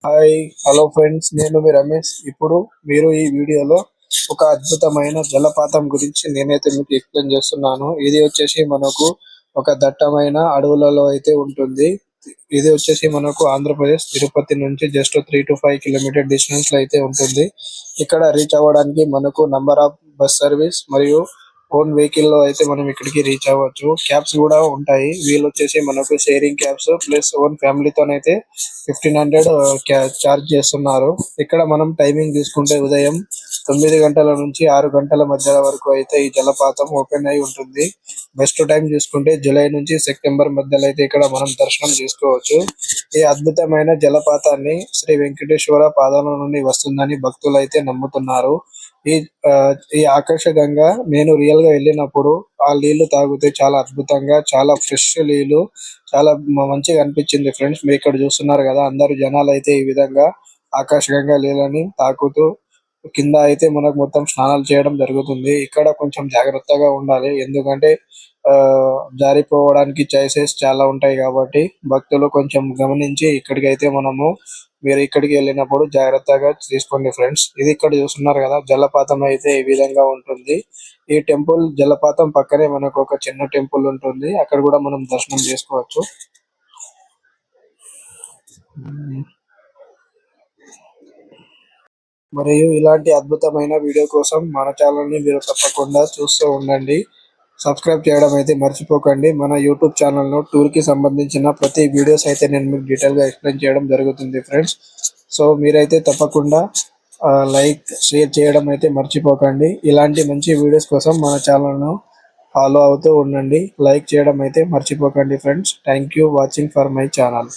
Hi hello friends, నేను మీ రమేష్. ఇప్పుడు మీరు ఈ వీడియోలో ఒక అద్భుతమైన జలపాతం గురించి నేనైతే మీకు ఎక్స్ప్లెయిన్ చేస్తున్నాను. ఇది వచ్చేసి మనకు ఒక దట్టమైన అడవులలో అయితే ఉంటుంది. ఇది వచ్చేసి మనకు ఆంధ్రప్రదేశ్ తిరుపతి నుంచి జస్ట్ 3 to 5 కిలోమీటర్ డిస్టెన్స్ లో అయితే ఉంటుంది. ఇక్కడ రీచ్ అవ్వడానికి మనకు నంబర్ ఆఫ్ బస్ సర్వీస్ మరియు ఓన్ వెహికల్ లో అయితే మనం ఇక్కడికి రీచ్ అవ్వచ్చు. క్యాబ్స్ కూడా ఉంటాయి. వీళ్ళు వచ్చేసి మనకు షేరింగ్ క్యాబ్స్ ప్లస్ ఓన్ ఫ్యామిలీతోనైతే 1500 చార్జ్ చేస్తున్నారు. ఇక్కడ మనం టైమింగ్ తీసుకుంటే ఉదయం 9 గంటల నుంచి 6 గంటల మధ్య వరకు అయితే ఈ జలపాతం ఓపెన్ అయి ఉంటుంది. బెస్ట్ టైం చూసుకుంటే జూలై నుంచి సెప్టెంబర్ మధ్యలో అయితే ఇక్కడ మనం దర్శనం చేసుకోవచ్చు. ఈ అద్భుతమైన జలపాతాన్ని శ్రీ వెంకటేశ్వర పాదాల నుండి వస్తుందని భక్తులు అయితే నమ్ముతున్నారు. ఈ ఆ, ఈ ఆకర్షకంగా నేను రియల్ గా వెళ్ళినప్పుడు ఆ నీళ్లు తాగితే చాలా అద్భుతంగా, చాలా ఫ్రెష్ నీళ్లు, చాలా మంచిగా అనిపించింది ఫ్రెండ్స్. మీరు ఇక్కడ చూస్తున్నారు కదా, అందరు జనాలు అయితే ఈ విధంగా ఆకర్షకంగా నీళ్ళని తాకుతూ కింద అయితే మనకు మొత్తం స్నానాలు చేయడం జరుగుతుంది. ఇక్కడ కొంచెం జాగ్రత్తగా ఉండాలి, ఎందుకంటే ఆ జారిపోవడానికి ఛాన్సెస్ చాలా ఉంటాయి కాబట్టి భక్తులు కొంచెం గమనించి ఇక్కడికైతే మీరు ఇక్కడికి వెళ్ళినప్పుడు జాగ్రత్తగా తీసుకోండి ఫ్రెండ్స్. ఇది ఇక్కడ చూస్తున్నారు కదా, జలపాతం అయితే ఈ విధంగా ఉంటుంది. ఈ టెంపుల్ జలపాతం పక్కనే మనకు ఒక చిన్న టెంపుల్ ఉంటుంది, అక్కడ కూడా మనం దర్శనం చేసుకోవచ్చు. మరియు ఇలాంటి అద్భుతమైన వీడియో కోసం మన ఛానల్ ని మీరు తప్పకుండా చూస్తూ ఉండండి. సబ్స్క్రైబ్ చేయడం అయితే మర్చిపోకండి. మన యూట్యూబ్ ఛానల్ లో టూర్ కి సంబంధించిన ప్రతి వీడియోస్ అయితే నేను మీకు డీటెయిల్ గా ఎక్స్ప్లెయిన్ చేయడం జరుగుతుంది ఫ్రెండ్స్. సో మీరైతే తప్పకుండా లైక్ షేర్ చేయడం అయితే మర్చిపోకండి. ఇలాంటి మంచి వీడియోస్ కోసం మన ఛానల్ ను ఫాలో అవుతూ ఉండండి. లైక్ చేయడం అయితే మర్చిపోకండి friends. Thank you watching for my channel.